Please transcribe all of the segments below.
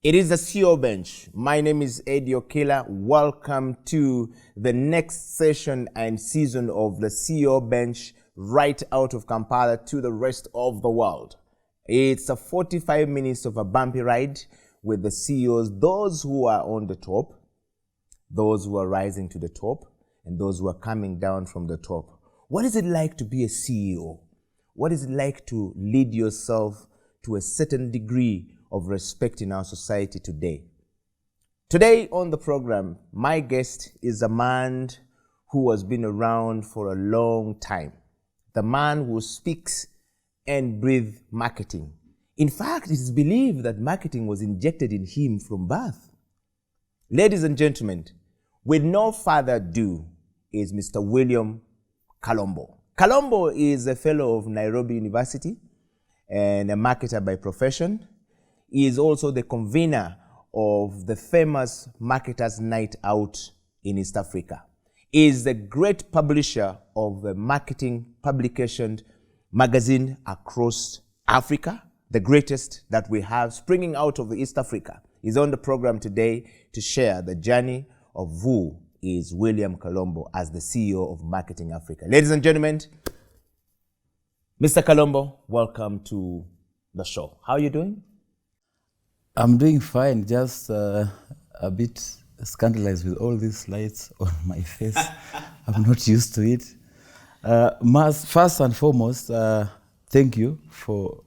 It is the ceobench. My name is Okila. Welcome to the next session and season of the ceobench right out of Kampala to the rest of the world. It's a 45 minutes of a bumpy ride with the CEOs, those who are on the top, those who are rising to the top, and those who are coming down from the top. What is it like to be a CEO? What is it like to lead yourself to a certain degree of respect in our society today? Today on the program, my guest is a man who has been around for a long time. The man who speaks and breathes marketing. In fact, it is believed that marketing was injected in him from birth. Ladies and gentlemen, with no further ado, is Mr. William Colombo. Kalombo is a fellow of Nairobi University and a marketer by profession. He is also the convener of the famous Marketers Night Out in East Africa. He is the great publisher of the marketing publication magazine across Africa, the greatest that we have springing out of East Africa. He's on the program today to share the journey of who is William Colombo as the CEO of Marketing Africa. Ladies and gentlemen, Mr. Colombo, welcome to the show. How are you doing? I'm doing fine, just a bit scandalized with all these lights on my face. I'm not used to it. First and foremost, thank you for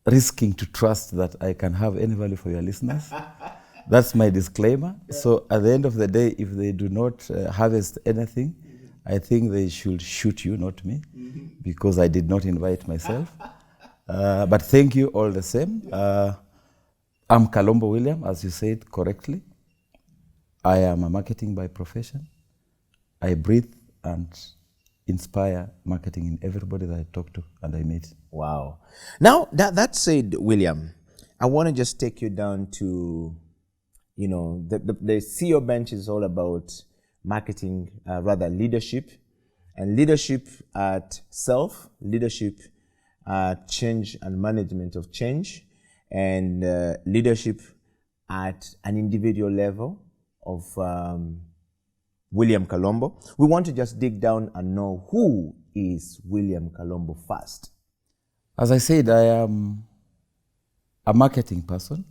risking to trust that I can have any value for your listeners. That's my disclaimer. Yeah. So at the end of the day, if they do not harvest anything, I think they should shoot you, not me, because I did not invite myself. But thank you all the same. I'm Kalombo William, as you said correctly. I am a marketing by profession. I breathe and inspire marketing in everybody that I talk to and I meet. Wow. Now, that said, William, I want to just take you down to, the CEO bench is all about marketing, leadership, and leadership at self, leadership at change and management of change, and leadership at an individual level of William Colombo. We want to just dig down and know who is William Colombo first. As I said, I am a marketing person.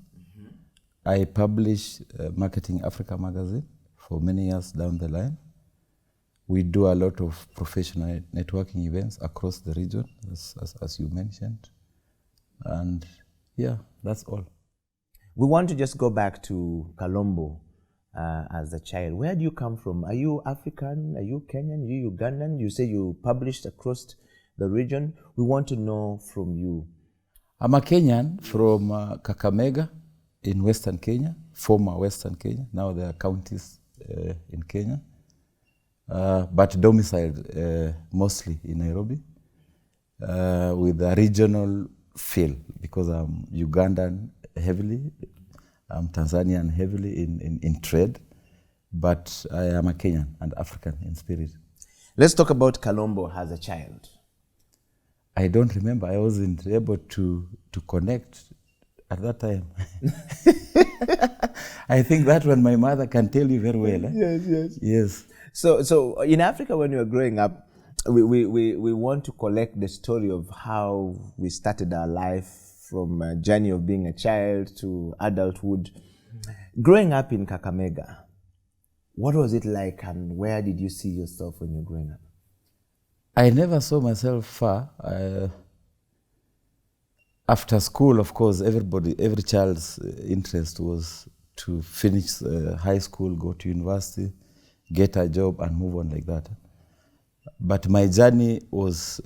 I publish Marketing Africa magazine for many years down the line. We do a lot of professional networking events across the region, as you mentioned. And yeah, that's all. We want to just go back to Kalombo as a child. Where do you come from? Are you African? Are you Kenyan? Are you Ugandan? You say you published across the region. We want to know from you. I'm a Kenyan from Kakamega in Western Kenya, former Western Kenya. Now there are counties in Kenya, but domiciled mostly in Nairobi with a regional feel, because I'm Ugandan heavily, I'm Tanzanian heavily in trade, but I am a Kenyan and African in spirit. Let's talk about Kalombo as a child. I don't remember. I wasn't able to connect at that time. I think that one my mother can tell you very well. Eh? Yes. So in Africa, when you were growing up, we want to collect the story of how we started our life from a journey of being a child to adulthood. Growing up in Kakamega, what was it like and where did you see yourself when you were growing up? I never saw myself far. After school, of course, every child's interest was to finish high school, go to university, get a job and move on like that. But my journey was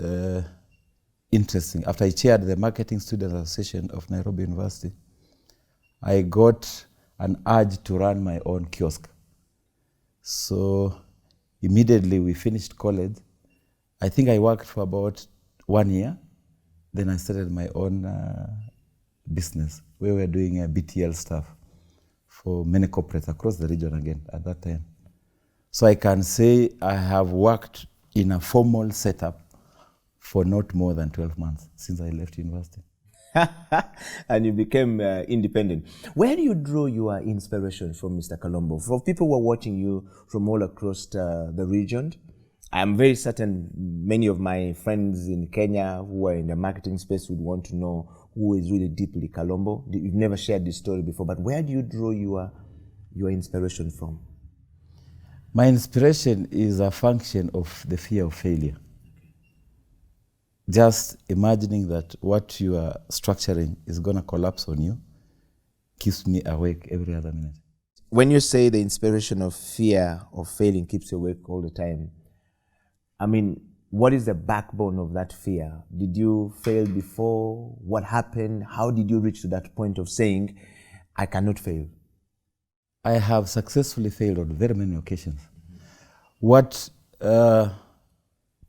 interesting. After I chaired the Marketing Students Association of Nairobi University, I got an urge to run my own kiosk. So immediately we finished college. I think I worked for about 1 year. Then I started my own business. We were doing BTL stuff for many corporates across the region again at that time. So I can say I have worked in a formal setup for not more than 12 months since I left university. and you became independent. Where do you draw your inspiration from, Mr. Kalombo? For people who are watching you from all across the region, I'm very certain many of my friends in Kenya who are in the marketing space would want to know who is really deeply Kalombo. You've never shared this story before, but where do you draw your inspiration from? My inspiration is a function of the fear of failure. Just imagining that what you are structuring is going to collapse on you keeps me awake every other minute. When you say the inspiration of fear of failing keeps you awake all the time, I mean, what is the backbone of that fear? Did you fail before? What happened? How did you reach to that point of saying, I cannot fail? I have successfully failed on very many occasions. What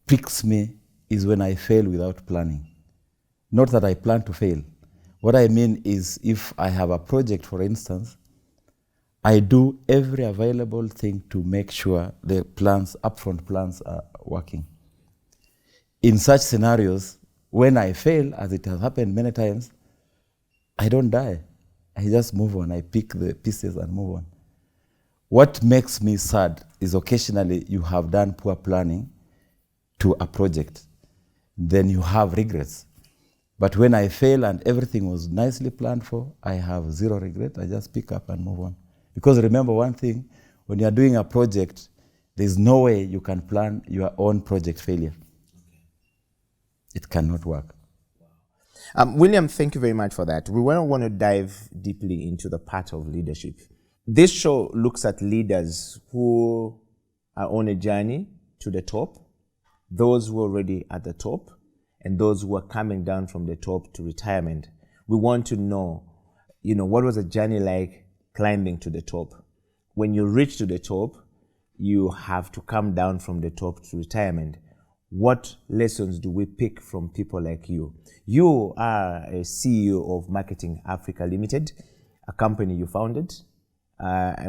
pricks me is when I fail without planning. Not that I plan to fail. What I mean is if I have a project, for instance, I do every available thing to make sure the plans, upfront plans are working. In such scenarios, when I fail, as it has happened many times, I don't die. I just move on. I pick the pieces and move on. What makes me sad is occasionally you have done poor planning to a project. Then you have regrets. But when I fail and everything was nicely planned for, I have zero regret. I just pick up and move on. Because remember one thing, when you're doing a project, there's no way you can plan your own project failure. It cannot work. William, thank you very much for that. We want to dive deeply into the part of leadership. This show looks at leaders who are on a journey to the top, those who are already at the top, and those who are coming down from the top to retirement. We want to know, what was the journey like climbing to the top? When you reach to the top, you have to come down from the top to retirement. What lessons do we pick from people like you? You are a CEO of Marketing Africa Limited, a company you founded.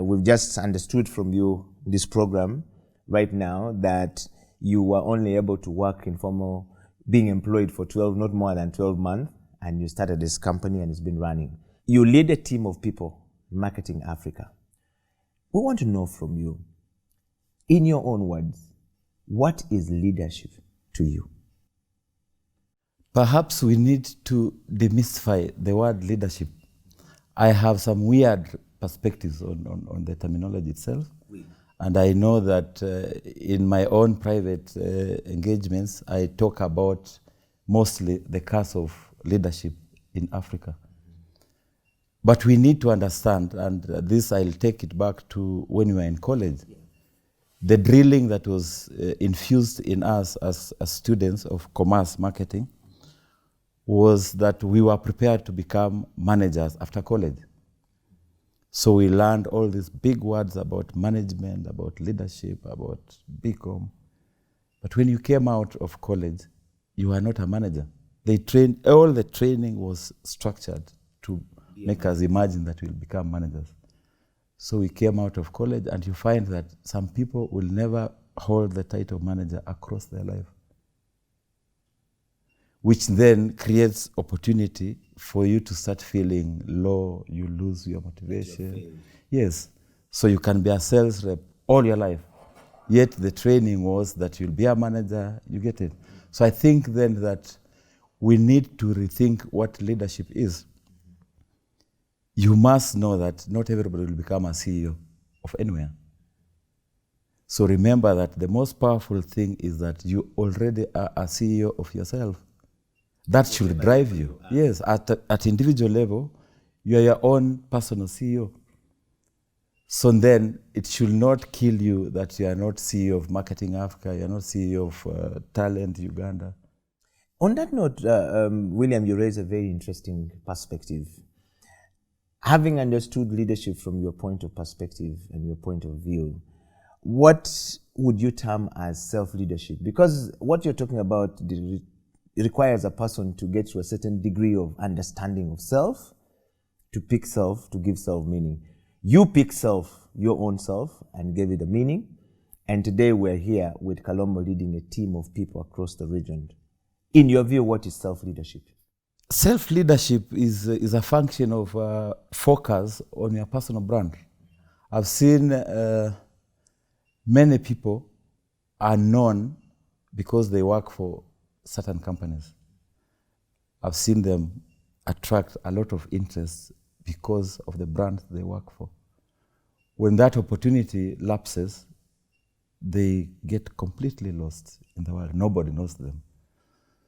We've just understood from you this program right now that you were only able to work in formal, being employed for not more than 12 months, and you started this company and it's been running. You lead a team of people, Marketing Africa. We want to know from you, in your own words, what is leadership to you? Perhaps we need to demystify the word leadership. I have some weird perspectives on the terminology itself. Oui. And I know that in my own private engagements, I talk about mostly the curse of leadership in Africa. But we need to understand, and this I'll take it back to when we were in college. Yeah. The drilling that was infused in us as students of commerce marketing was that we were prepared to become managers after college. So we learned all these big words about management, about leadership, about BCom. But when you came out of college, you were not a manager. All the training was structured to make us imagine that we'll become managers. So we came out of college, and you find that some people will never hold the title of manager across their life, which then creates opportunity for you to start feeling low, you lose your motivation. Yes, so you can be a sales rep all your life, yet the training was that you'll be a manager, you get it. So I think then that we need to rethink what leadership is. You must know that not everybody will become a CEO of anywhere. So remember that the most powerful thing is that you already are a CEO of yourself. That should drive you. Yes, at individual level, you are your own personal CEO. So then it should not kill you that you are not CEO of Marketing Africa, you are not CEO of Talent Uganda. On that note, William, you raise a very interesting perspective. Having understood leadership from your point of perspective and your point of view, what would you term as self-leadership? Because what you're talking about requires a person to get to a certain degree of understanding of self, to pick self, to give self meaning. You pick self, your own self, and gave it a meaning. And today we're here with Kalombo leading a team of people across the region. In your view, what is self-leadership? Self-leadership is a function of focus on your personal brand. I've seen many people are known because they work for certain companies. I've seen them attract a lot of interest because of the brand they work for. When that opportunity lapses, they get completely lost in the world. Nobody knows them.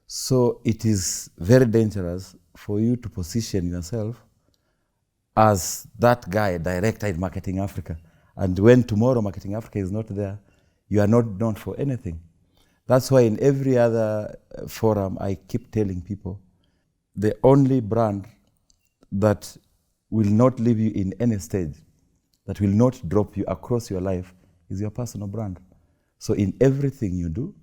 So it is very dangerous for you to position yourself as that guy, director in Marketing Africa. And when tomorrow Marketing Africa is not there, you are not known for anything. That's why in every other forum, I keep telling people, the only brand that will not leave you in any stage, that will not drop you across your life, is your personal brand. So in everything you do,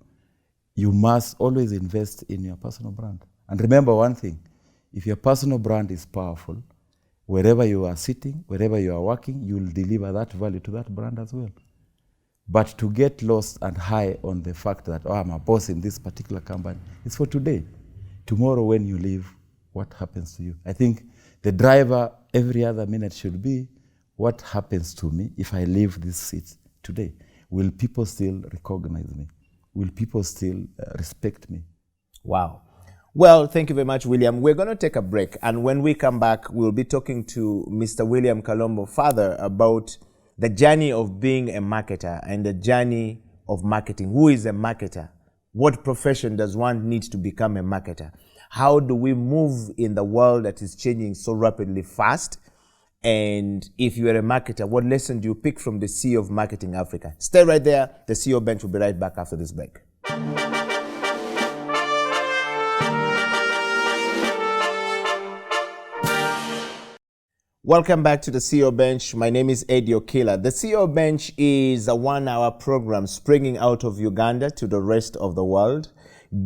you must always invest in your personal brand. And remember one thing, if your personal brand is powerful, wherever you are sitting, wherever you are working, you will deliver that value to that brand as well. But to get lost and high on the fact that, oh, I'm a boss in this particular company, it's for today. Tomorrow when you leave, what happens to you? I think the driver every other minute should be, what happens to me if I leave this seat today? Will people still recognize me? Will people still respect me? Wow. Well, thank you very much, William. We're going to take a break. And when we come back, we'll be talking to Mr. William Colombo further about the journey of being a marketer and the journey of marketing. Who is a marketer? What profession does one need to become a marketer? How do we move in the world that is changing so rapidly fast? And if you are a marketer, what lesson do you pick from the CEO of Marketing Africa? Stay right there. The CEO Bench will be right back after this break. Welcome back to the CEO Bench. My name is Okila. The CEO Bench is a 1-hour program springing out of Uganda to the rest of the world,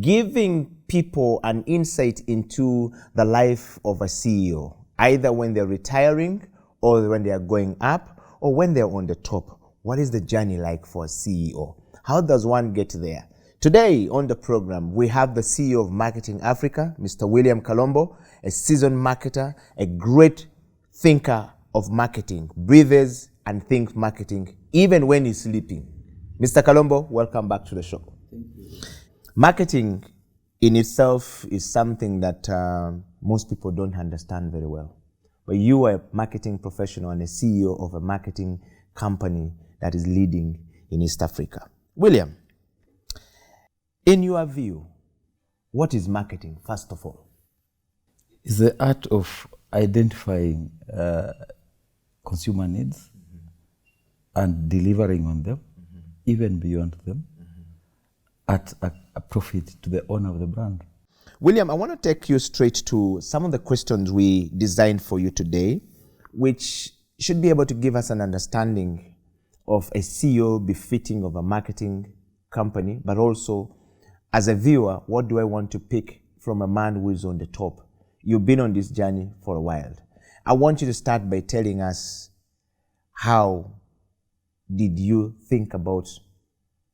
giving people an insight into the life of a CEO, either when they're retiring or when they are going up or when they're on the top. What is the journey like for a CEO? How does one get there? Today on the program, we have the CEO of Marketing Africa, Mr. William Colombo, a seasoned marketer, a great thinker of marketing, breathes and thinks marketing even when he's sleeping. Mr. Kalombo, welcome back to the show. Thank you. Marketing in itself is something that most people don't understand very well. But you are a marketing professional and a CEO of a marketing company that is leading in East Africa. William, in your view, what is marketing, first of all? It's the art of identifying consumer needs and delivering on them, even beyond them, at a profit to the owner of the brand. William, I want to take you straight to some of the questions we designed for you today, which should be able to give us an understanding of a CEO befitting of a marketing company, but also as a viewer, what do I want to pick from a man who is on the top? You've been on this journey for a while. I want you to start by telling us, how did you think about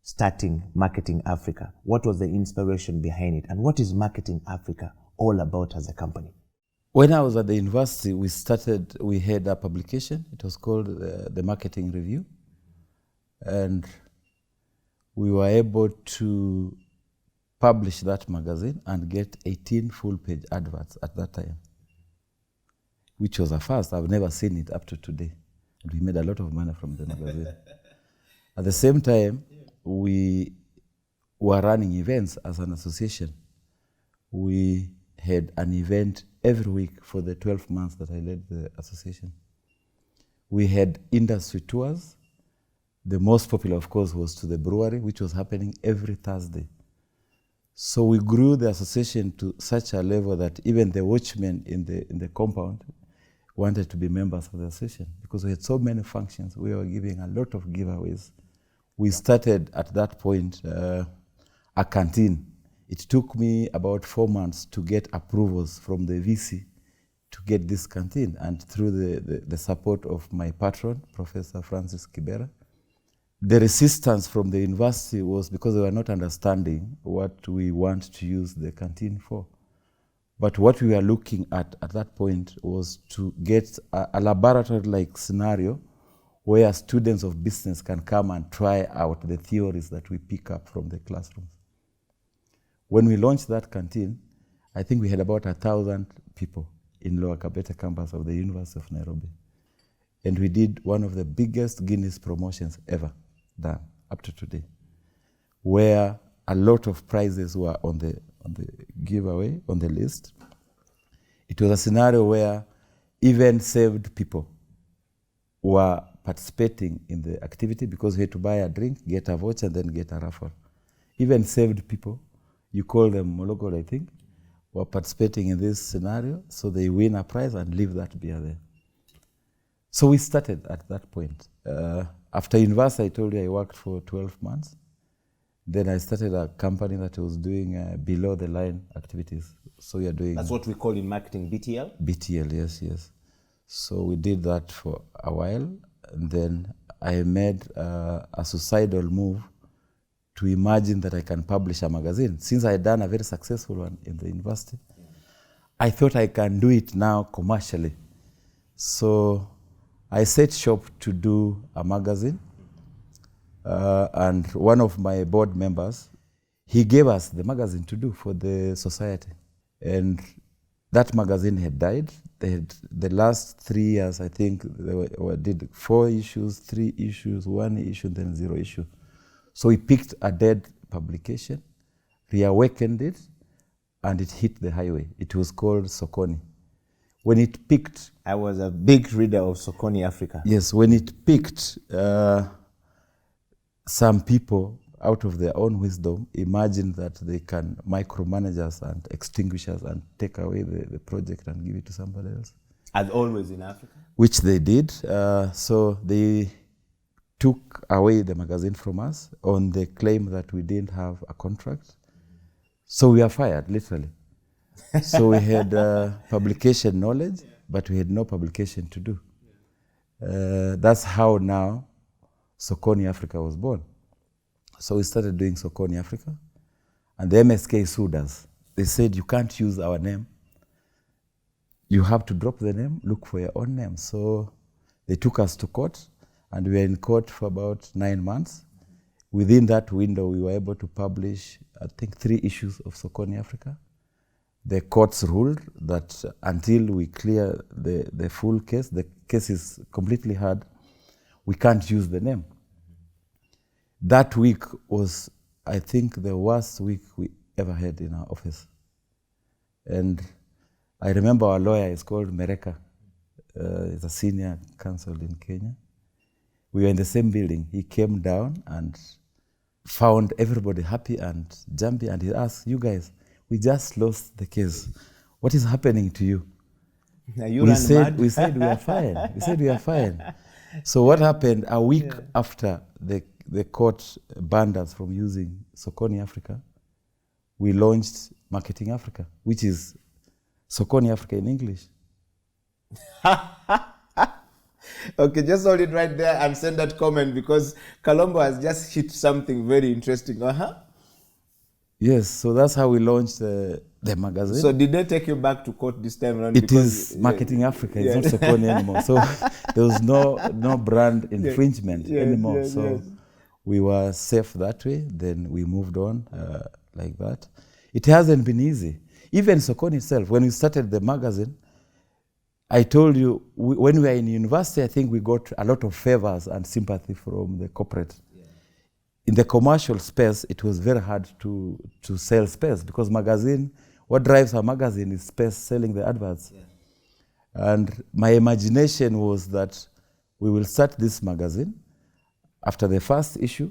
starting Marketing Africa? What was the inspiration behind it? And what is Marketing Africa all about as a company? When I was at the university, we had a publication. It was called the Marketing Review. And we were able to publish that magazine and get 18 full-page adverts at that time, which was a first. I've never seen it up to today. And we made a lot of money from the magazine. At the same time, we were running events as an association. We had an event every week for the 12 months that I led the association. We had industry tours. The most popular, of course, was to the brewery, which was happening every Thursday. So we grew the association to such a level that even the watchmen in the compound wanted to be members of the association because we had so many functions. We were giving a lot of giveaways. We started at that point a canteen. It took me about 4 months to get approvals from the VC to get this canteen. And through the support of my patron, Professor Francis Kibera, the resistance from the university was because they were not understanding what we want to use the canteen for. But what we were looking at that point was to get a laboratory-like scenario where students of business can come and try out the theories that we pick up from the classrooms. When we launched that canteen, I think we had about 1,000 people in Lower Kabete campus of the University of Nairobi. And we did one of the biggest Guinness promotions ever done up to today, where a lot of prizes were on the giveaway, on the list. It was a scenario where even saved people were participating in the activity because we had to buy a drink, get a voucher, and then get a raffle. Even saved people, you call them Mologol, I think, were participating in this scenario, so they win a prize and leave that beer there. So we started at that point. After university, I told you I worked for 12 months. Then I started a company that was doing below the line activities. So we are doing... That's what we call in marketing BTL? BTL, yes. So we did that for a while. And then I made a suicidal move to imagine that I can publish a magazine. Since I had done a very successful one in the university, I thought I can do it now commercially. So I set shop to do a magazine. And one of my board members, he gave us the magazine to do for the society. And that magazine had died. They had, the last 3 years, I think, they did 4 issues, 3 issues, 1 issue, then 0 issue. So we picked a dead publication, reawakened it, and it hit the highway. It was called Sokoni. When it picked... I was a big reader of Sokoni Africa. Yes, when it picked... some people, out of their own wisdom, imagine that they can micromanage us and extinguish us and take away the project and give it to somebody else. As always in Africa? Which they did. So they took away the magazine from us on the claim that we didn't have a contract. So we are fired, literally. So we had publication knowledge, but we had no publication to do. That's how now Sokoni Africa was born. So we started doing Sokoni Africa, and the MSK sued us. They said, you can't use our name. You have to drop the name, look for your own name. So they took us to court, and we were in court for about 9 months. Within that window, we were able to publish, I think, 3 issues of Sokoni Africa. The courts ruled that until we clear the full case, the case is completely hard, we can't use the name. That week was, I think, the worst week we ever had in our office. And I remember our lawyer is called Mereka. He's a senior counsel in Kenya. We were in the same building. He came down and found everybody happy and jumpy, and he asked, you guys, we just lost the case. What is happening to you? We said we are fine. We said we are fine. So what happened a week after the court banned us from using Sokoni Africa, we launched Marketing Africa, which is Sokoni Africa in English. Okay, just hold it right there and send that comment, because Kalombo has just hit something very interesting. Yes, so that's how we launched the magazine. So did they take you back to court this time around? It is Marketing Africa, it's not Sokoni anymore. So there was no brand infringement anymore. So we were safe that way. Then we moved on like that. It hasn't been easy. Even Sokoni itself, when we started the magazine, I told you, when we were in university, I think we got a lot of favors and sympathy from the corporate. In the commercial space, it was very hard to sell space, because magazine, what drives a magazine is space, selling the adverts. And my imagination was that we will start this magazine. After the first issue,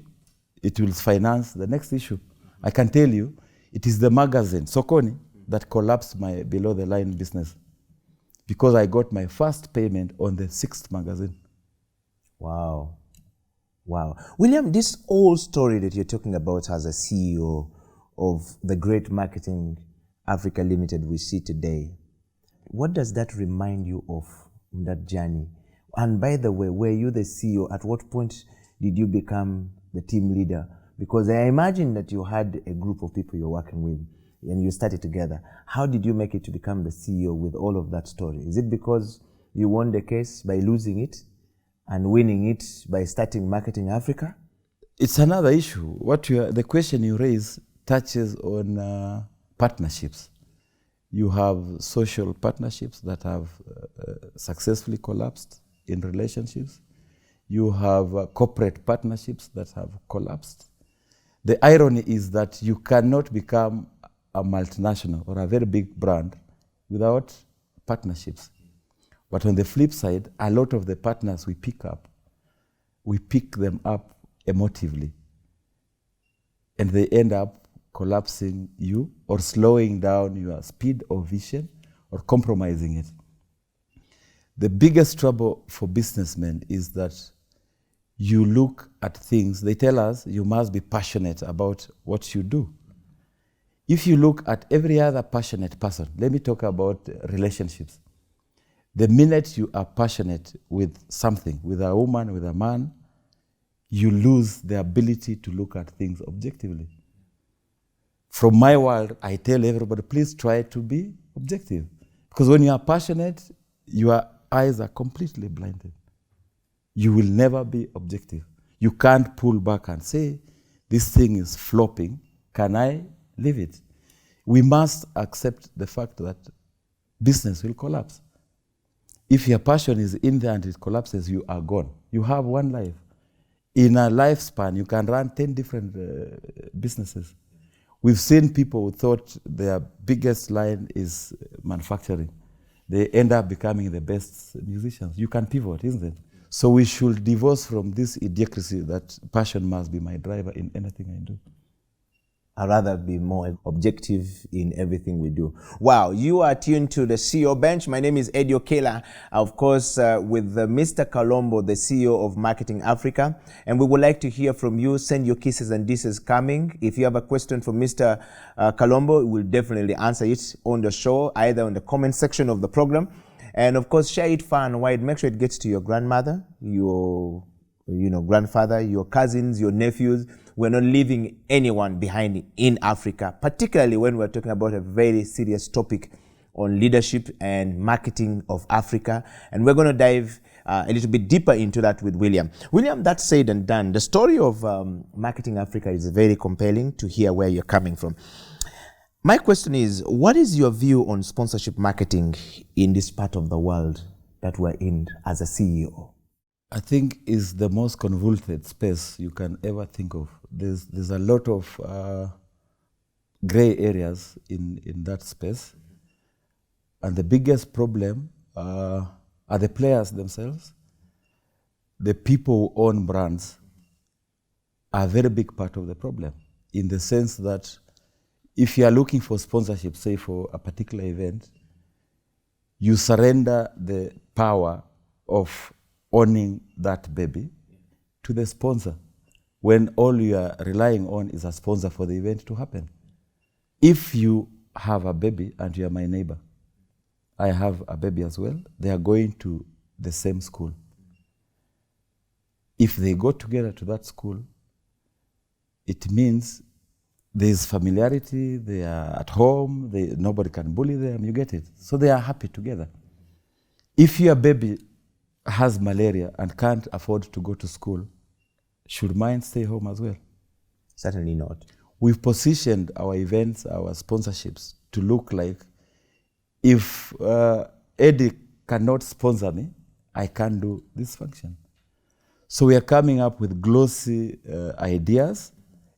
it will finance the next issue. I can tell you, it is the magazine, Sokoni, that collapsed my below-the-line business, because I got my first payment on the 6th magazine. Wow. William, this whole story that you're talking about as a CEO of the great Marketing Africa Limited we see today, what does that remind you of in that journey? And by the way, were you the CEO? At what point did you become the team leader? Because I imagine that you had a group of people you're working with and you started together. How did you make it to become the CEO with all of that story? Is it because you won the case by losing it and winning it by starting Marketing Africa? It's another issue. The question you raise touches on partnerships. You have social partnerships that have successfully collapsed in relationships. You have corporate partnerships that have collapsed. The irony is that you cannot become a multinational or a very big brand without partnerships. But on the flip side, a lot of the partners we pick them up emotively. And they end up collapsing you or slowing down your speed or vision or compromising it. The biggest trouble for businessmen is that you look at things, they tell us you must be passionate about what you do. If you look at every other passionate person, let me talk about relationships. The minute you are passionate with something, with a woman, with a man, you lose the ability to look at things objectively. From my world, I tell everybody, please try to be objective. Because when you are passionate, your eyes are completely blinded. You will never be objective. You can't pull back and say, this thing is flopping, can I leave it? We must accept the fact that business will collapse. If your passion is in there and it collapses, you are gone. You have one life. In a lifespan, you can run 10 different businesses. We've seen people who thought their biggest line is manufacturing. They end up becoming the best musicians. You can pivot, isn't it? So we should divorce from this idiocracy that passion must be my driver in anything I do. I'd rather be more objective in everything we do. Wow, you are tuned to the CEO Bench. My name is Okila, of course, with Mr. Kalombo, the CEO of Marketing Africa. And we would like to hear from you. Send your kisses and disses coming. If you have a question for Mr. Kalombo, we'll definitely answer it on the show, either on the comment section of the program. And of course, share it far and wide. Make sure it gets to your grandmother, your grandfather, your cousins, your nephews. We're not leaving anyone behind in Africa, particularly when we're talking about a very serious topic on leadership and marketing of Africa. And we're going to dive a little bit deeper into that with William. William, that said and done, the story of Marketing Africa is very compelling to hear where you're coming from. My question is, what is your view on sponsorship marketing in this part of the world that we're in as a CEO? I think is the most convoluted space you can ever think of. There's a lot of gray areas in that space. And the biggest problem are the players themselves. The people who own brands are a very big part of the problem, in the sense that if you are looking for sponsorship, say for a particular event, you surrender the power of owning that baby to the sponsor, when all you are relying on is a sponsor for the event to happen. If you have a baby and you are my neighbor, I have a baby as well, they are going to the same school. If they go together to that school, it means there's familiarity, they are at home, nobody can bully them, you get it. So they are happy together. If your baby has malaria and can't afford to go to school, should mine stay home as well? Certainly not. We've positioned our events, our sponsorships to look like, if Eddie cannot sponsor me, I can't do this function. So we are coming up with glossy ideas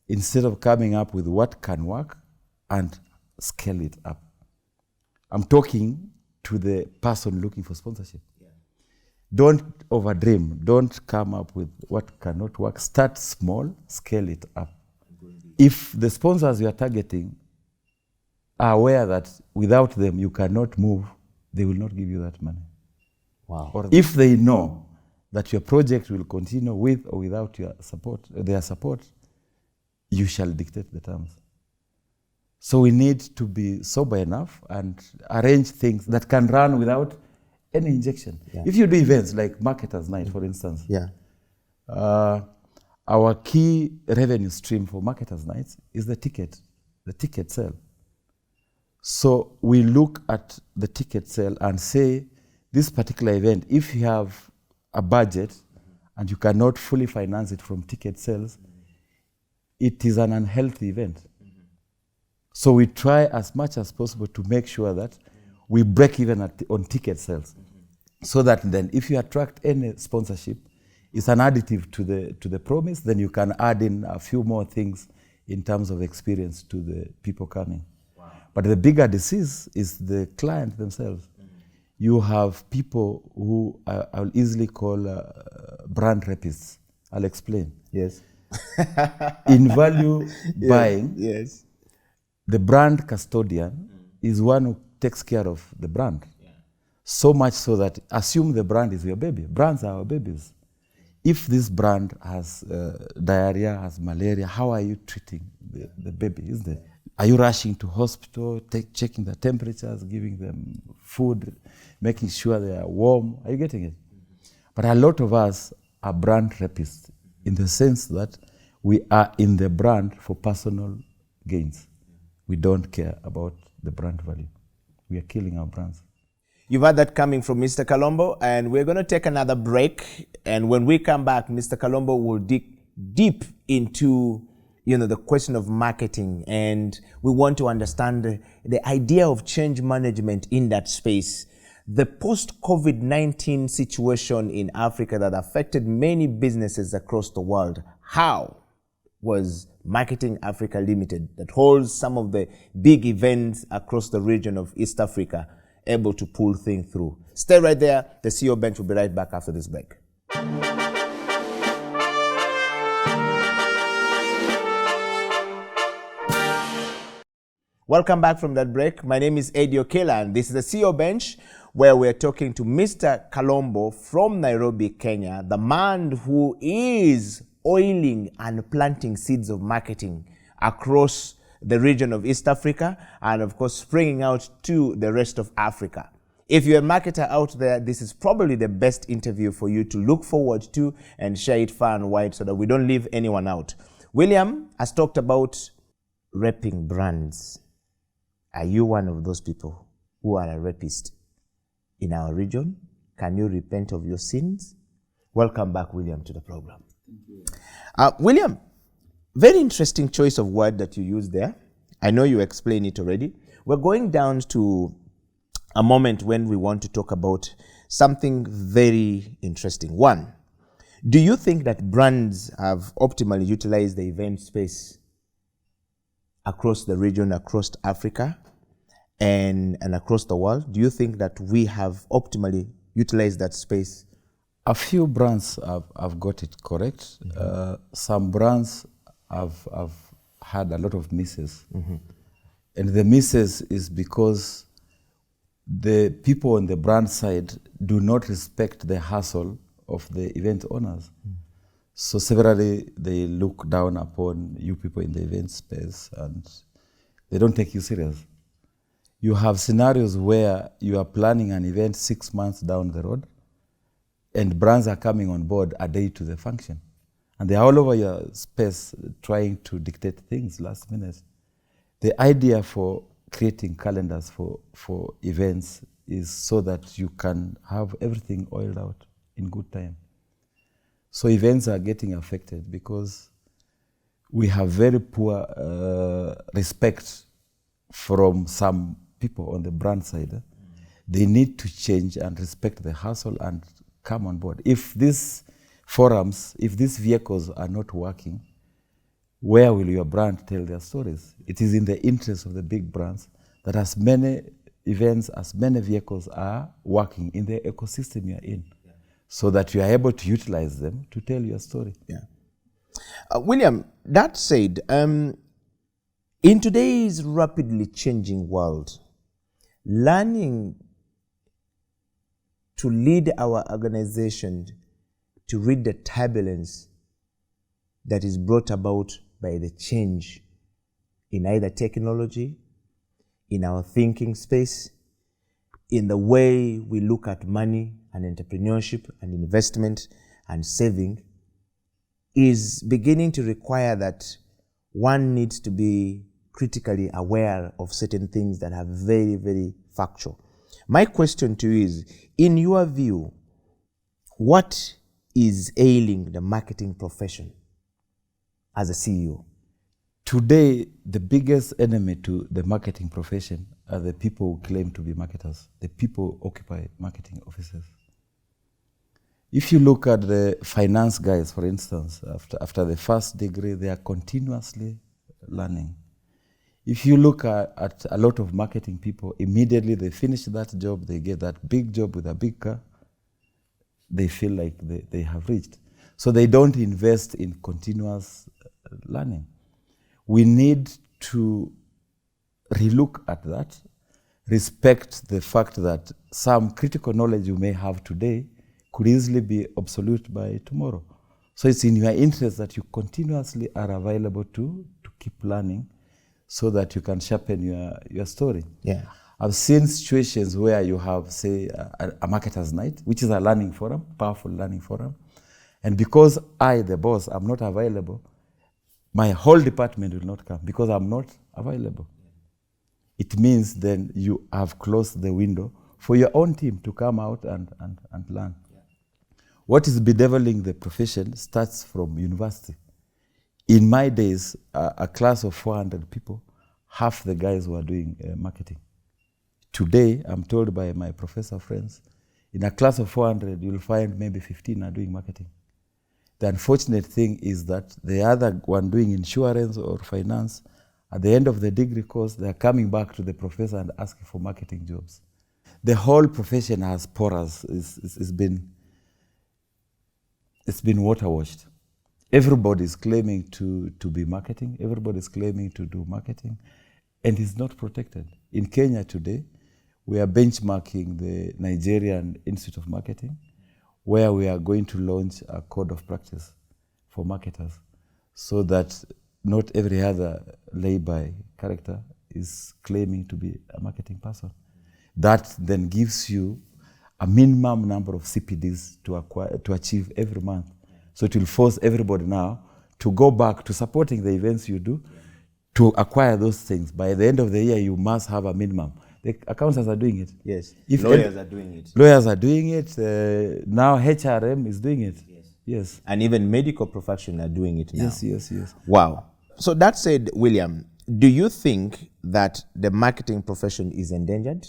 instead of coming up with what can work and scale it up. I'm talking to the person looking for sponsorship. Yeah. Don't overdream. Don't come up with what cannot work. Start small, scale it up. If the sponsors you are targeting are aware that without them you cannot move, they will not give you that money. Wow. Or if they know that your project will continue with or without your support, their support, you shall dictate the terms. So we need to be sober enough and arrange things that can run without any injection. Yeah. If you do events like Marketers Night, for instance, our key revenue stream for Marketers Nights is the ticket sale. So we look at the ticket sale and say, this particular event, if you have a budget and you cannot fully finance it from ticket sales, it is an unhealthy event. So we try as much as possible to make sure that we break even on ticket sales, so that then if you attract any sponsorship, it's an additive to the promise, then you can add in a few more things in terms of experience to the people coming. Wow. But the bigger disease is the client themselves. You have people who I'll easily call brand rapists. I'll explain. Yes. In value buying, yes, the brand custodian is one who takes care of the brand. Yeah. So much so that, assume the brand is your baby. Brands are our babies. If this brand has diarrhea, has malaria, how are you treating the baby, isn't it? Are you rushing to hospital, checking the temperatures, giving them food, making sure they are warm? Are you getting it? But a lot of us are brand rapists, in the sense that we are in the brand for personal gains. We don't care about the brand value. We are killing our brands. You've heard that coming from Mr. Kalombo, and we're going to take another break. And when we come back, Mr. Kalombo will dig deep into the question of marketing, and we want to understand the idea of change management in that space. The post-COVID-19 situation in Africa that affected many businesses across the world. How was Marketing Africa Limited, that holds some of the big events across the region of East Africa, able to pull things through? Stay right there. The CEO Bench will be right back after this break. Welcome back from that break. My name is Okila, and this is the CEO Bench, where we're talking to Mr. Kalombo from Nairobi, Kenya, the man who is oiling and planting seeds of marketing across the region of East Africa, and of course springing out to the rest of Africa. If you're a marketer out there, this is probably the best interview for you to look forward to and share it far and wide so that we don't leave anyone out. William has talked about repping brands. Are you one of those people who are a rapist in our region? Can you repent of your sins? Welcome back, William, to the program. Thank you. William, very interesting choice of word that you used there. I know you explained it already. We're going down to a moment when we want to talk about something very interesting. One, do you think that brands have optimally utilized the event space across the region, across Africa, and across the world? Do you think that we have optimally utilized that space? A few brands have got it correct. Mm-hmm. Some brands have had a lot of misses. Mm-hmm. And the misses is because the people on the brand side do not respect the hustle of the event owners. Mm. So severally, they look down upon you people in the event space and they don't take you serious. You have scenarios where you are planning an event 6 months down the road and brands are coming on board a day to the function. And they're all over your space trying to dictate things last minute. The idea for creating calendars for events is so that you can have everything oiled out in good time. So events are getting affected because we have very poor respect from some people on the brand side. Mm. They need to change and respect the hustle and come on board. If these forums, if these vehicles are not working, where will your brand tell their stories? It is in the interest of the big brands that as many events, as many vehicles are working in the ecosystem you're in, yeah, so that you are able to utilize them to tell your story. Yeah. William, that said, in today's rapidly changing world, learning to lead our organization to read the turbulence that is brought about by the change in either technology, in our thinking space, in the way we look at money and entrepreneurship and investment and saving, is beginning to require that one needs to be critically aware of certain things that are very, very factual. My question to you is, in your view, what is ailing the marketing profession as a CEO? Today, the biggest enemy to the marketing profession are the people who claim to be marketers. The people who occupy marketing offices. If you look at the finance guys, for instance, after the first degree, they are continuously learning. If you look at a lot of marketing people, immediately they finish that job, they get that big job with a big car, they feel like they have reached. So they don't invest in continuous learning. We need to relook at that, respect the fact that some critical knowledge you may have today could easily be obsolete by tomorrow. So it's in your interest that you continuously are available to keep learning so that you can sharpen your story. Yeah. I've seen situations where you have, say, a marketer's night, which is a learning forum, powerful learning forum. And because I, the boss, am not available, my whole department will not come because I'm not available. It means then you have closed the window for your own team to come out and learn. Yeah. What is bedeviling the profession starts from university. In my days, a class of 400 people, half the guys were doing marketing. Today, I'm told by my professor friends, in a class of 400, you'll find maybe 15 are doing marketing. The unfortunate thing is that the other one doing insurance or finance, at the end of the degree course, they're coming back to the professor and asking for marketing jobs. The whole profession has porous. It's been water washed. Everybody's claiming to be marketing. Everybody's claiming to do marketing, and it's not protected. In Kenya today, we are benchmarking the Nigerian Institute of Marketing, where we are going to launch a code of practice for marketers so that not every other lay-by character is claiming to be a marketing person. That then gives you a minimum number of CPDs to achieve every month. So it will force everybody now to go back to supporting the events you do to acquire those things. By the end of the year, you must have a minimum. The accountants are doing it. Yes. Lawyers are doing it. Lawyers are doing it. Now HRM is doing it. Yes. Yes. And even medical profession are doing it now. Yes. Wow. So that said, William, do you think that the marketing profession is endangered?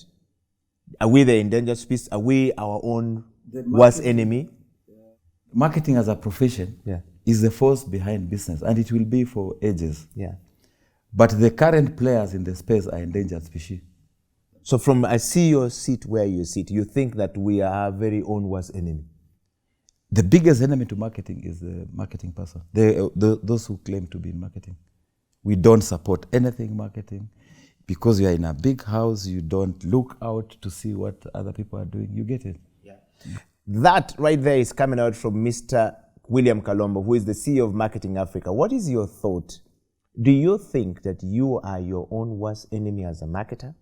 Are we the endangered species? Are we our own worst enemy? Marketing as a profession is the force behind business, and it will be for ages. Yeah. But the current players in the space are endangered species. So from I see your seat where you sit, you think that we are our very own worst enemy? The biggest enemy to marketing is the marketing person, those who claim to be in marketing. We don't support anything marketing. Because you are in a big house, you don't look out to see what other people are doing. You get it? Yeah. That right there is coming out from Mr. William Colombo, who is the CEO of Marketing Africa. What is your thought? Do you think that you are your own worst enemy as a marketer?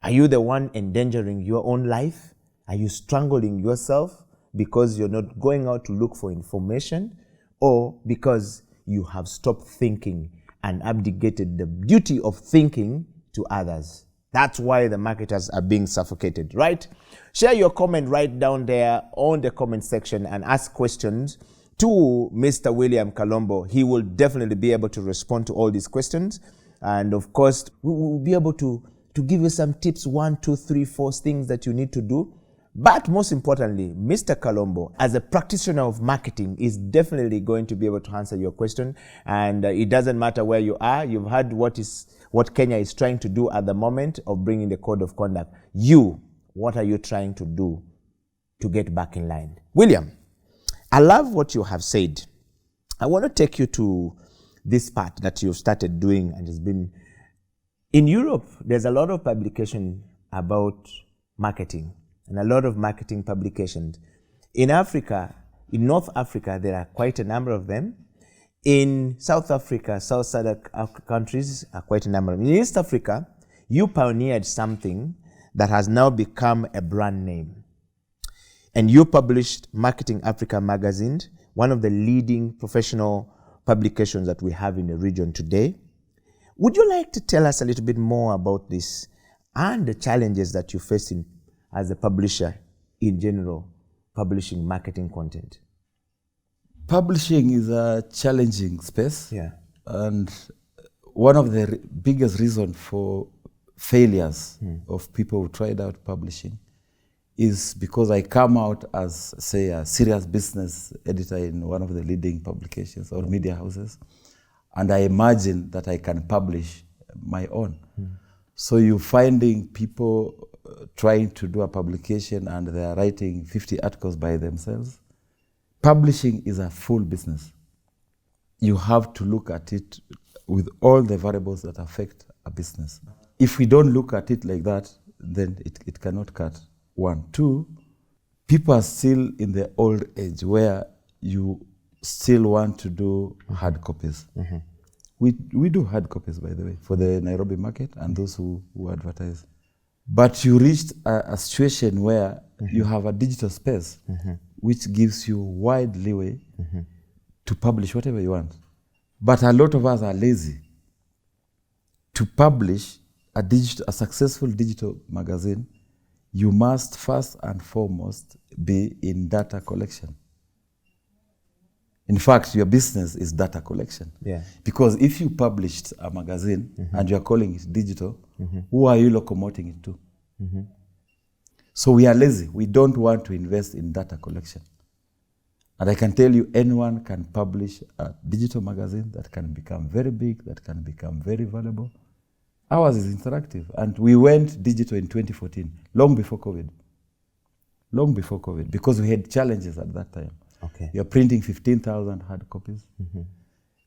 Are you the one endangering your own life? Are you strangling yourself because you're not going out to look for information, or because you have stopped thinking and abdicated the duty of thinking to others? That's why the marketers are being suffocated, right? Share your comment right down there on the comment section and ask questions to Mr. William Colombo. He will definitely be able to respond to all these questions. And of course, we will be able to give you some tips, 1, 2, 3, 4 things that you need to do. But most importantly, Mr. Kalombo, as a practitioner of marketing, is definitely going to be able to answer your question. And it doesn't matter where you are. You've heard what Kenya is trying to do at the moment of bringing the code of conduct. What are you trying to do to get back in line? William, I love what you have said. I want to take you to this part that you've started doing, and has been in Europe. There's a lot of publication about marketing, and a lot of marketing publications. In Africa, in North Africa, there are quite a number of them. In South Africa, Southern countries are quite a number of them. In East Africa, you pioneered something that has now become a brand name. And you published Marketing Africa magazine, one of the leading professional publications that we have in the region today. Would you like to tell us a little bit more about this and the challenges that you're facing as a publisher in general, publishing marketing content? Publishing is a challenging space. Yeah. And one of the biggest reasons for failures of people who tried out publishing is because I come out as, say, a serious business editor in one of the leading publications or media houses, and I imagine that I can publish my own. So you're finding people trying to do a publication and they are writing 50 articles by themselves. Publishing is a full business. You have to look at it with all the variables that affect a business. If we don't look at it like that, then it cannot cut. 1. 2, people are still in the old age where you still want to do hard copies. We do hard copies, by the way, for the Nairobi market and those who advertise. But you reached a situation where you have a digital space which gives you wide leeway to publish whatever you want. But a lot of us are lazy. To publish a successful digital magazine, you must first and foremost be in data collection. In fact, your business is data collection. Yeah. Because if you published a magazine and you're calling it digital, who are you locomoting it to? So we are lazy. We don't want to invest in data collection. And I can tell you, anyone can publish a digital magazine that can become very big, that can become very valuable. Ours is interactive. And we went digital in 2014, long before COVID. Long before COVID, because we had challenges at that time. Okay. You're printing 15,000 hard copies.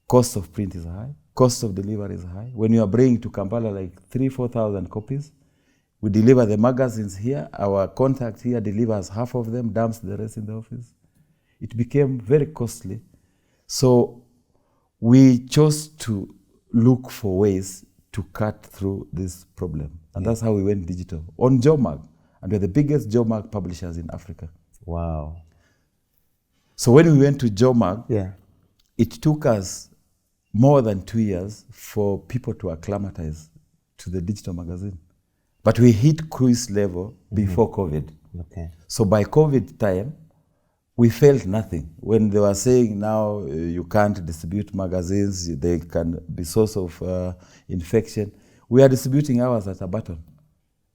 Cost of print is high. Cost of delivery is high. When you are bringing to Kampala like 3,000-4,000 copies, we deliver the magazines here. Our contact here delivers half of them, dumps the rest in the office. It became very costly. So we chose to look for ways to cut through this problem. And that's how we went digital. On JOMAG, and we're the biggest JOMAG publishers in Africa. Wow. So when we went to JOMAG, it took us more than 2 years for people to acclimatize to the digital magazine. But we hit cruise level before COVID. Okay. So by COVID time, we felt nothing. When they were saying now you can't distribute magazines, they can be source of infection, we are distributing ours at a button.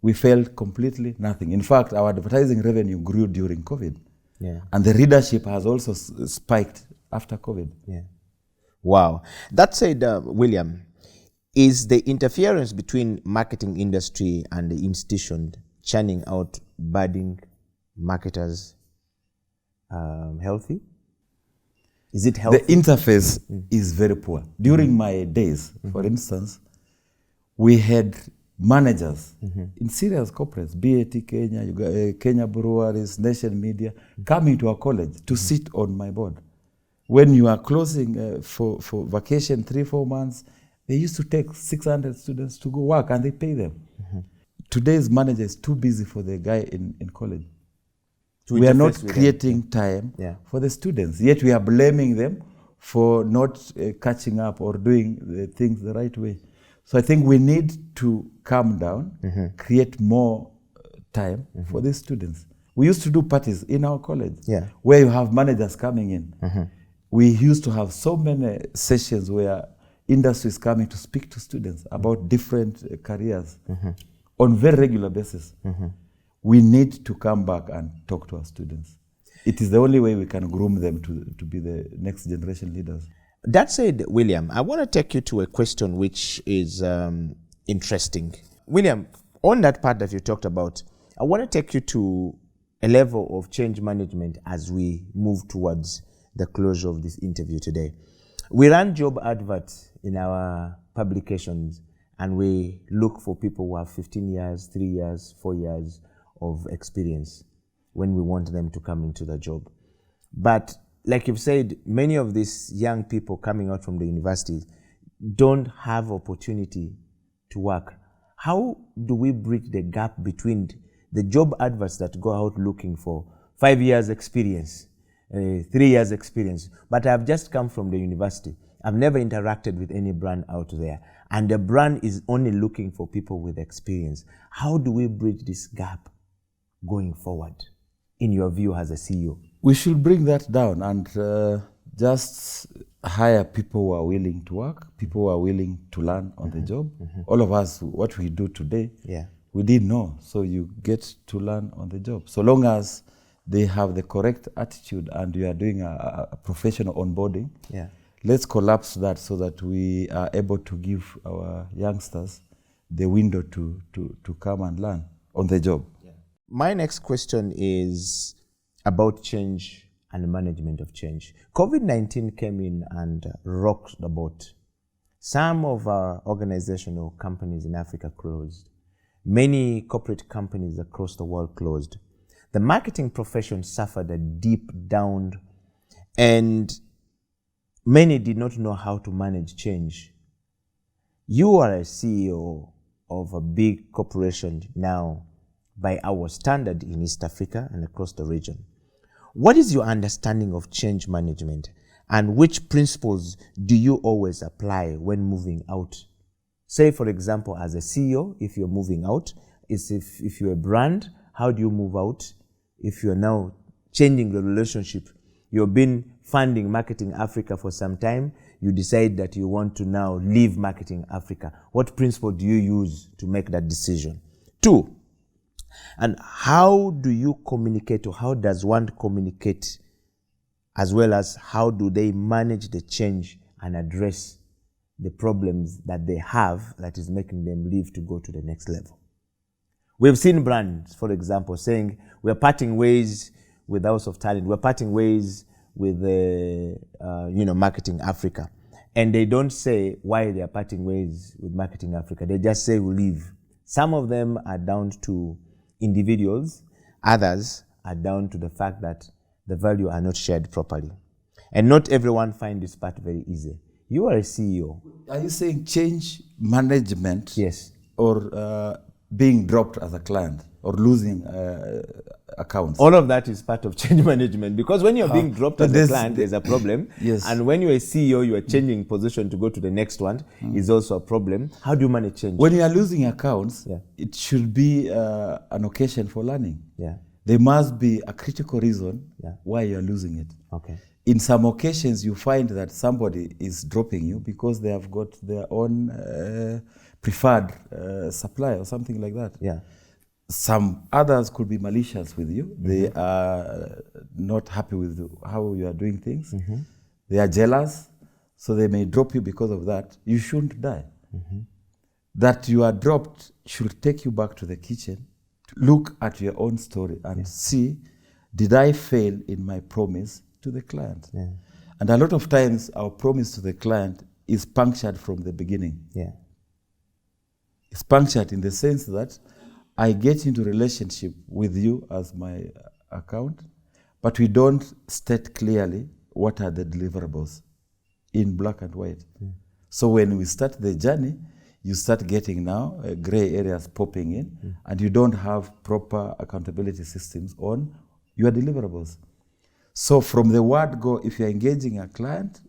We felt completely nothing. In fact, our advertising revenue grew during COVID. Yeah. And the readership has also spiked after COVID. Yeah. Wow. That said, William, is the interference between marketing industry and the institution churning out budding marketers healthy? Is it healthy? The interface is very poor. During my days, for instance, we had managers in serious corporates, BAT Kenya, Kenya Breweries, Nation Media, coming to our college to sit on my board. When you are closing for vacation 3-4 months, they used to take 600 students to go work and they pay them. Today's manager is too busy for the guy in college. We are not creating time for the students, yet we are blaming them for not catching up or doing the things the right way. So I think we need to calm down, create more time for these students. We used to do parties in our college where you have managers coming in. We used to have so many sessions where industry is coming to speak to students about different careers on very regular basis. We need to come back and talk to our students. It is the only way we can groom them to be the next generation leaders. That said, William, I want to take you to a question which is interesting. William, on that part that you talked about, I want to take you to a level of change management as we move towards the closure of this interview today. We run job adverts in our publications and we look for people who have 15 years, 3 years, 4 years of experience when we want them to come into the job. But like you've said, many of these young people coming out from the universities don't have opportunity to work. How do we bridge the gap between the job adverts that go out looking for 5 years experience, 3 years experience, but I've just come from the university. I've never interacted with any brand out there. and the brand is only looking for people with experience. How do we bridge this gap going forward, in your view as a CEO? We should bring that down and just hire people who are willing to work, people who are willing to learn on the job. All of us, what we do today, we didn't know. So you get to learn on the job. So long as they have the correct attitude and you are doing a professional onboarding, let's collapse that so that we are able to give our youngsters the window to come and learn on the job. My next question is about change and management of change. COVID-19 came in and rocked the boat. Some of our organizational companies in Africa closed. Many corporate companies across the world closed. The marketing profession suffered a deep down, and many did not know how to manage change. You are a CEO of a big corporation now, by our standard in East Africa and across the region. What is your understanding of change management, and which principles do you always apply when moving out? Say, for example, as a CEO, if you're moving out, if you're a brand, how do you move out? If you're now changing the relationship, you've been funding Marketing Africa for some time, you decide that you want to now leave Marketing Africa. What principle do you use to make that decision? 2, and how do you communicate, or how does one communicate, as well as how do they manage the change and address the problems that they have that is making them leave to go to the next level? We've seen brands, for example, saying we're parting ways with House of Talent, we're parting ways with Marketing Africa, and they don't say why they are parting ways with Marketing Africa. They just say we leave. Some of them are down to individuals, others are down to the fact that the value are not shared properly. And not everyone finds this part very easy. You are a CEO. Are you saying change management? Yes. Or being dropped as a client, or losing accounts? All of that is part of change management, because when you're being dropped as a client, there's a problem. Yes. And when you're a CEO, you are changing position to go to the next one, is also a problem. How do you manage change? When you are losing accounts, it should be an occasion for learning. There must be a critical reason why you are losing it. Okay. In some occasions, you find that somebody is dropping you because they have got their own preferred supply or something like that. Some others could be malicious with you. They are not happy with how you are doing things. They are jealous, so they may drop you because of that. You shouldn't die. That you are dropped should take you back to the kitchen, to look at your own story and see, did I fail in my promise to the client? And a lot of times our promise to the client is punctured from the beginning. It's punctured in the sense that I get into relationship with you as my account, but we don't state clearly what are the deliverables in black and white. So when we start the journey, you start getting now gray areas popping in, and you don't have proper accountability systems on your deliverables. So from the word go, if you're engaging a client,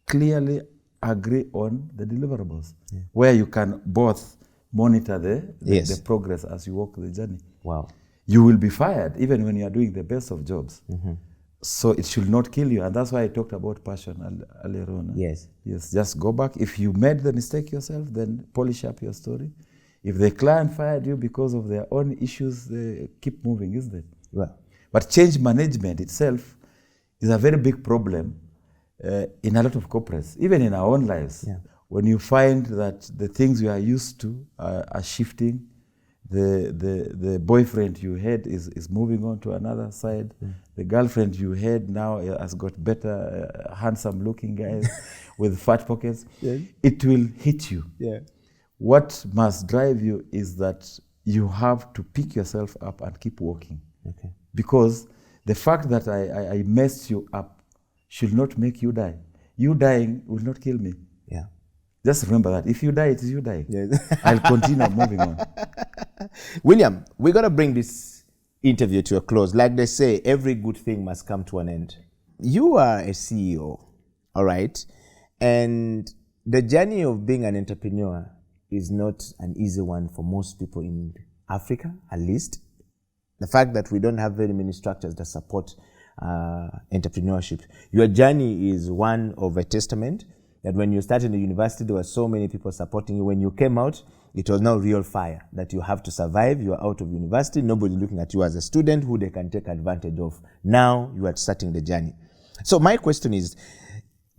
clearly agree on the deliverables, where you can both monitor the progress as you walk the journey. Wow. You will be fired even when you are doing the best of jobs. So it should not kill you. And that's why I talked about passion earlier on. Yes. Yes, just go back. If you made the mistake yourself, then polish up your story. If the client fired you because of their own issues, they keep moving, isn't it? Well, but change management itself is a very big problem in a lot of corporates, even in our own lives. When you find that the things you are used to are shifting, the boyfriend you had is moving on to another side. The girlfriend you had now has got better, handsome-looking guys with fat pockets. It will hit you. What must drive you is that you have to pick yourself up and keep walking. Because the fact that I messed you up should not make you die. You dying will not kill me. Just remember that. If you die, it is you dying. I'll continue moving on. William, we're going to bring this interview to a close. Like they say, every good thing must come to an end. You are a CEO, all right? And The journey of being an entrepreneur is not an easy one for most people in Africa, at least. The fact that we don't have very many structures that support entrepreneurship. Your journey is one of a testament that when you started the university, there were so many people supporting you. When you came out, it was now real fire that you have to survive. You are out of university. Nobody looking at you as a student who they can take advantage of. Now you are starting the journey. So my question is,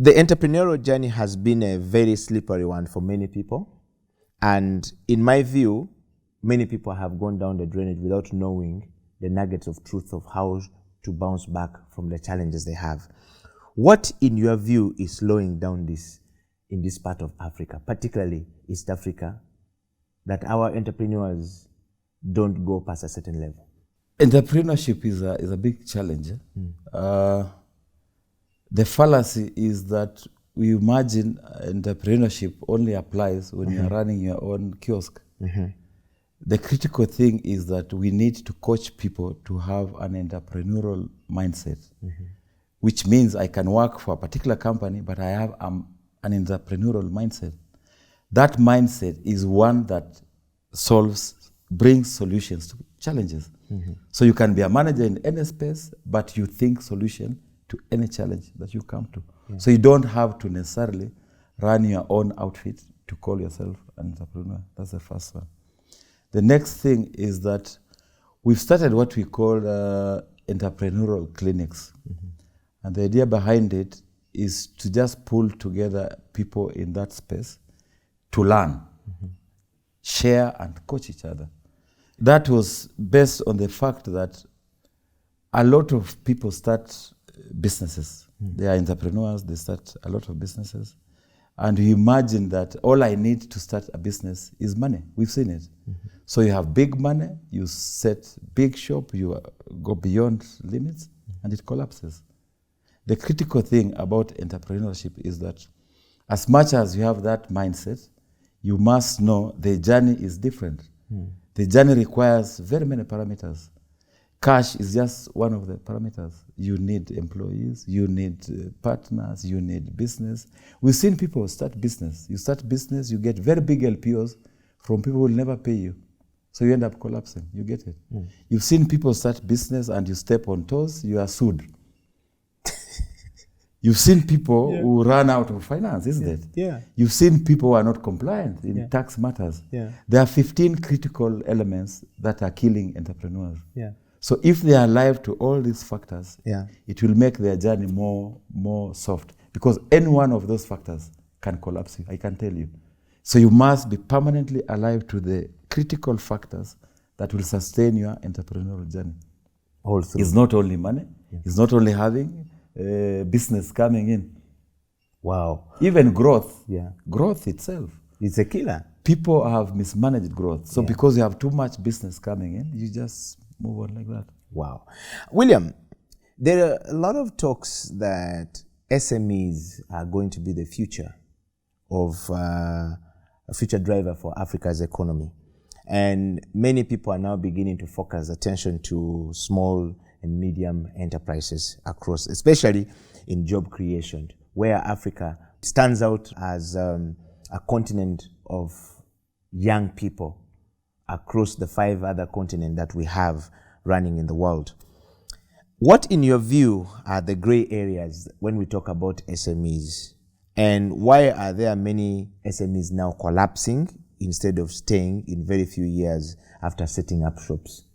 the entrepreneurial journey has been a very slippery one for many people. And in my view, many people have gone down the drainage without knowing the nuggets of truth of how to bounce back from the challenges they have. What, in your view, is slowing down this in this part of Africa, particularly East Africa, that our entrepreneurs don't go past a certain level? Entrepreneurship is a big challenge. The fallacy is that we imagine entrepreneurship only applies when you're running your own kiosk. The critical thing is that we need to coach people to have an entrepreneurial mindset, which means I can work for a particular company, but I have an entrepreneurial mindset. That mindset is one that brings solutions to challenges. So you can be a manager in any space, but you think solution to any challenge that you come to. So you don't have to necessarily run your own outfit to call yourself an entrepreneur. That's the first one. The next thing is that we've started what we call entrepreneurial clinics. And the idea behind it is to just pull together people in that space to learn, share and coach each other. That was based on the fact that a lot of people start businesses. They are entrepreneurs, they start a lot of businesses. And you imagine that all I need to start a business is money. We've seen it. So you have big money, you set big shop, you go beyond limits, and it collapses. The critical thing about entrepreneurship is that as much as you have that mindset, you must know the journey is different. The journey requires very many parameters. Cash is just one of the parameters. You need employees, you need partners, you need business. We've seen people start business. You start business, you get very big LPOs from people who will never pay you. So you end up collapsing, you get it. You've seen people start business and you step on toes, you are sued. You've seen people who run out of finance, isn't it? You've seen people who are not compliant in tax matters. There are 15 critical elements that are killing entrepreneurs. So if they are alive to all these factors, it will make their journey more soft, because any one of those factors can collapse you, I can tell you. So you must be permanently alive to the critical factors that will sustain your entrepreneurial journey. Also, it's not only money, it's not only having business coming in. Wow. Even growth, growth itself. It's a killer. People have mismanaged growth. So because you have too much business coming in, you just move on like that. Wow. William, there are a lot of talks that SMEs are going to be the future of a future driver for Africa's economy. And many people are now beginning to focus attention to small and medium enterprises across, especially in job creation, where Africa stands out as a continent of young people across the 5 other continents that we have running in the world. What, in your view, are the gray areas when we talk about SMEs? And why are there many SMEs now collapsing instead of staying in very few years after setting up shops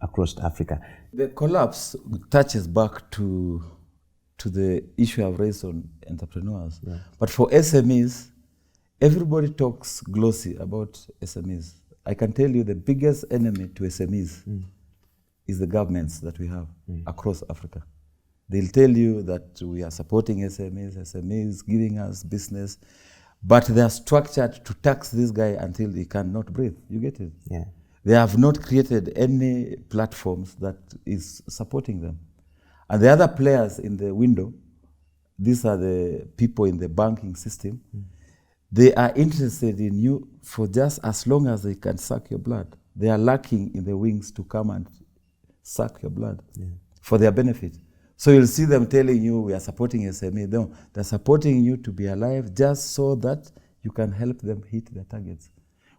across Africa? The collapse touches back to the issue I've raised on entrepreneurs. But for SMEs, everybody talks glossy about SMEs. I can tell you the biggest enemy to SMEs is the governments that we have across Africa. They'll tell you that we are supporting SMEs giving us business, but they are structured to tax this guy until he cannot breathe. You get it? They have not created any platforms that is supporting them. And the other players in the window, these are the people in the banking system, they are interested in you for just as long as they can suck your blood. They are lacking in the wings to come and suck your blood for their benefit. So you'll see them telling you, we are supporting SME. No, they're supporting you to be alive just so that you can help them hit their targets.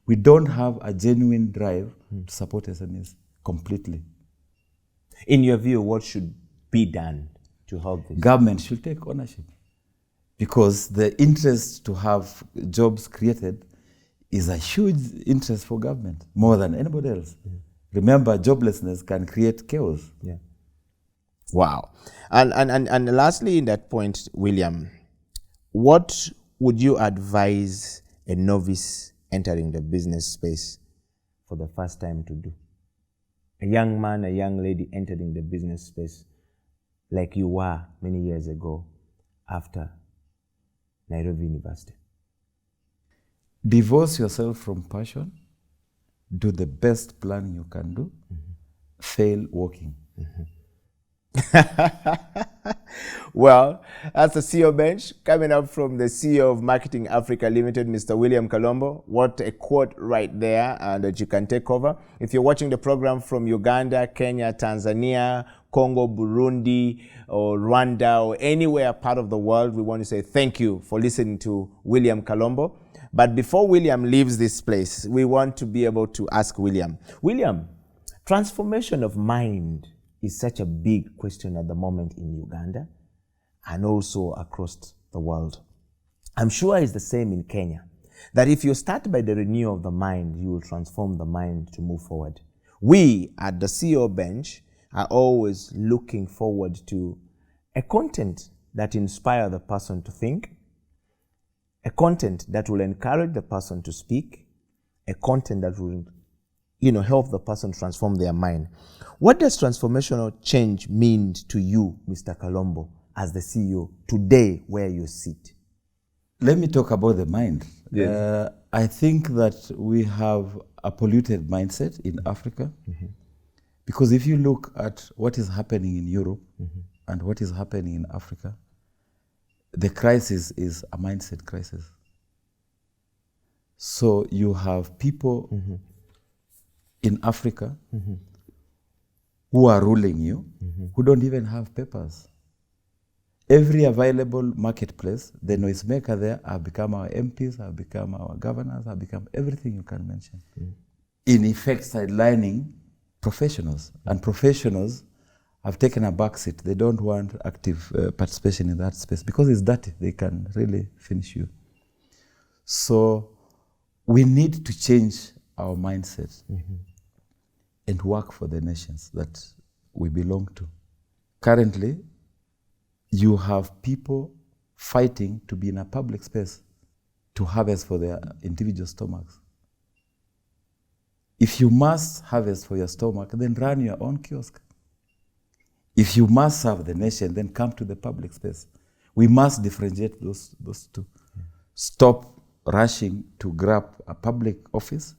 We don't have a genuine drive to support SMEs completely. In your view, what should be done to help this? Government should take ownership, because the interest to have jobs created is a huge interest for government, more than anybody else. Remember, joblessness can create chaos. Yeah. Wow. And lastly, in that point, William, what would you advise a novice entering the business space for the first time to do? A young man, a young lady entering the business space like you were many years ago after Nairobi University. Divorce yourself from passion. Do the best planning you can do. Fail walking. Well, that's the CEO bench coming up from the CEO of Marketing Africa Limited, Mr. William Colombo. What a quote right there that you can take over. If you're watching the program from Uganda, Kenya, Tanzania, Congo, Burundi, or Rwanda, or anywhere part of the world, we want to say thank you for listening to William Colombo. But before William leaves this place, we want to be able to ask William, transformation of mind is such a big question at the moment in Uganda and also across the world. I'm sure it's the same in Kenya, that if you start by the renewal of the mind, you will transform the mind to move forward. We at the CEO bench are always looking forward to a content that inspires the person to think, a content that will encourage the person to speak, a content that will help the person transform their mind. What does transformational change mean to you, Mr. Kalombo, as the CEO today where you sit? Let me talk about the mind. Yes. I think that we have a polluted mindset in Africa, because if you look at what is happening in Europe and what is happening in Africa, the crisis is a mindset crisis. So you have people in Africa who are ruling you, who don't even have papers. Every available marketplace, the noisemaker there have become our MPs, have become our governors, have become everything you can mention. In effect, sidelining professionals. And professionals have taken a backseat. They don't want active participation in that space because it's dirty. They can really finish you. So we need to change our mindset and work for the nations that we belong to. Currently, you have people fighting to be in a public space to harvest for their individual stomachs. If you must harvest for your stomach, then run your own kiosk. If you must serve the nation, then come to the public space. We must differentiate those two. Stop rushing to grab a public office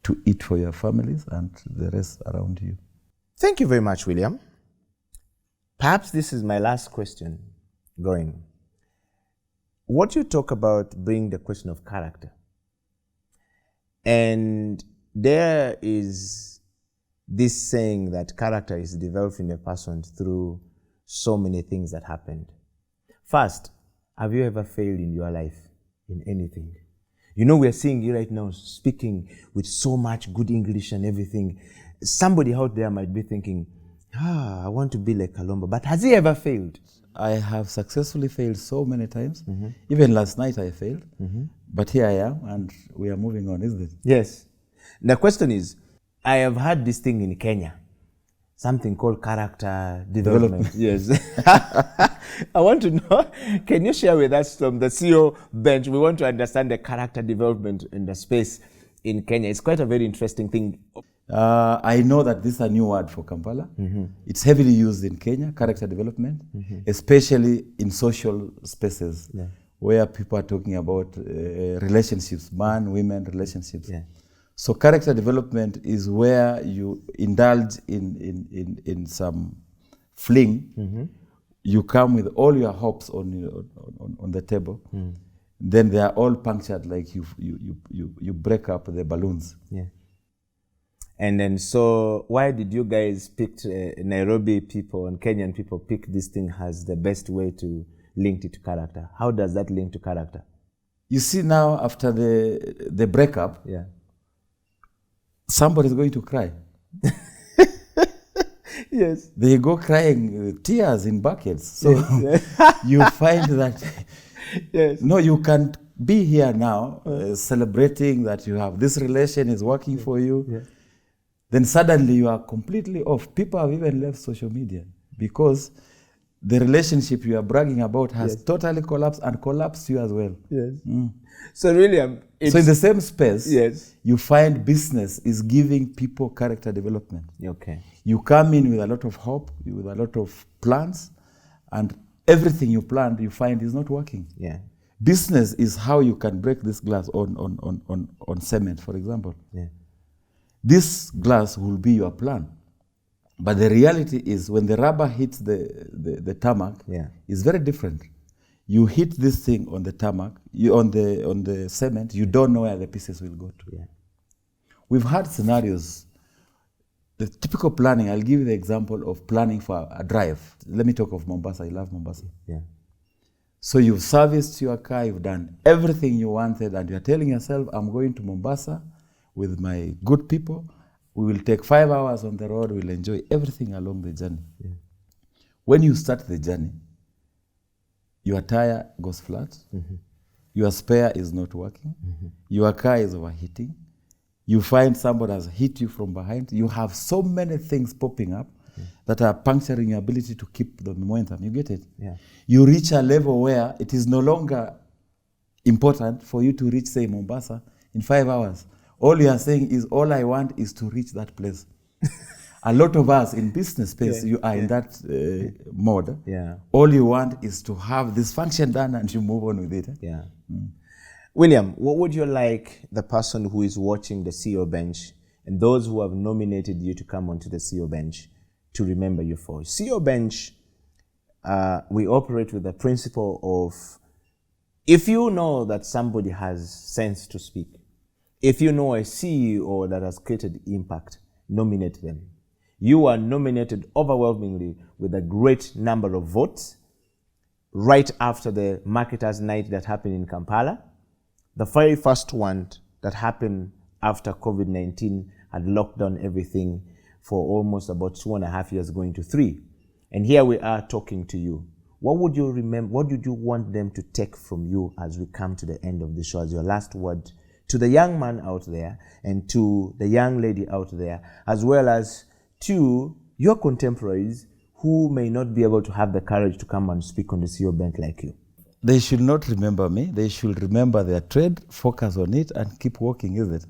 to eat for your families and the rest around you. Thank you very much, William. Perhaps this is my last question going. What you talk about brings the question of character. And there is this saying that character is developed in a person through so many things that happened. First, have you ever failed in your life in anything? We're seeing you right now speaking with so much good English and everything. Somebody out there might be thinking, I want to be like Kalombo, but has he ever failed? I have successfully failed so many times. Even last night I failed, but here I am and we are moving on, isn't it? Yes. The question is, I have heard this thing in Kenya, something called character development. Yes. I want to know, can you share with us from the CEO bench? We want to understand the character development in the space in Kenya. It's quite a very interesting thing. I know that this is a new word for Kampala. It's heavily used in Kenya, character development, especially in social spaces where people are talking about relationships, man-women relationships. Yeah. So character development is where you indulge in some fling. You come with all your hopes on the table. Then they are all punctured, like you break up the balloons. Yeah. And then, so why did you guys pick Nairobi people and Kenyan people pick this thing as the best way to link it to character? How does that link to character? You see now, after the breakup, Yeah. somebody's going to cry. Yes. They go crying, tears in buckets. So you find that, Yes. no, you can't be here now celebrating that you have this relation is working for you. Yeah. Then suddenly you are completely off. People have even left social media because the relationship you are bragging about has totally collapsed and collapsed you as well. Yes. So William, so in the same space, yes, you find business is giving people character development. okay. You come in with a lot of hope, with a lot of plans, and everything you planned, you find is not working. Yeah. Business is how you can break this glass on cement, for example. Yeah. This glass will be your plan. But the reality is when the rubber hits the tarmac, it's very different. You hit this thing on the tarmac, on the cement, you don't know where the pieces will go to. Yeah. We've had scenarios. The typical planning, I'll give you the example of planning for a drive. Let me talk of Mombasa. I love Mombasa. Yeah. So you've serviced your car, you've done everything you wanted, and you're telling yourself, I'm going to Mombasa with my good people. We will take 5 hours on the road. We'll enjoy everything along the journey. Yeah. When you start the journey, your tire goes flat. Mm-hmm. Your spare is not working. Mm-hmm. Your car is overheating. You find somebody has hit you from behind. You have so many things popping up that are puncturing your ability to keep the momentum. You get it? Yeah. You reach a level where it is no longer important for you to reach, say, Mombasa in 5 hours. All you are saying is, all I want is to reach that place. A lot of us in business space, you are in that mode. Yeah. All you want is to have this function done and you move on with it. Yeah. William, what would you like the person who is watching the CEO bench and those who have nominated you to come onto the CEO bench to remember you for? CEO bench, we operate with the principle of, if you know that somebody has sense to speak, if you know a CEO that has created impact, nominate them. You are nominated overwhelmingly with a great number of votes right after the Marketers' Night that happened in Kampala. The very first one that happened after COVID-19 had locked down everything for almost about 2.5 years, going to 3. And here we are talking to you. What would you remember? What did you want them to take from you as we come to the end of the show, as your last word to the young man out there and to the young lady out there, as well as to your contemporaries who may not be able to have the courage to come and speak on the CEO bench like you? They should not remember me. They should remember their trade, focus on it, and keep working, isn't it?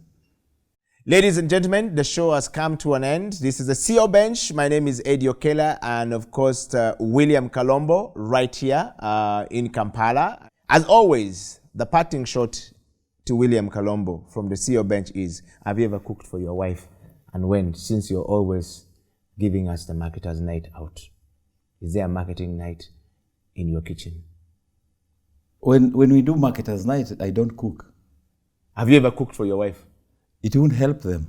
Ladies and gentlemen, the show has come to an end. This is the CEO Bench. My name is Okila, and of course, William Colombo, right here in Kampala. As always, the parting shot to William Colombo from the CEO Bench is, have you ever cooked for your wife? And when, since you're always giving us the Marketers' Night out, is there a marketing night in your kitchen? When we do Marketers' Night, I don't cook. Have you ever cooked for your wife? It won't help them.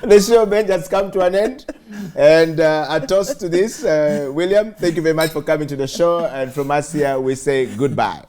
The show bench has come to an end. And a toast to this. William, thank you very much for coming to the show. And from us here, we say goodbye.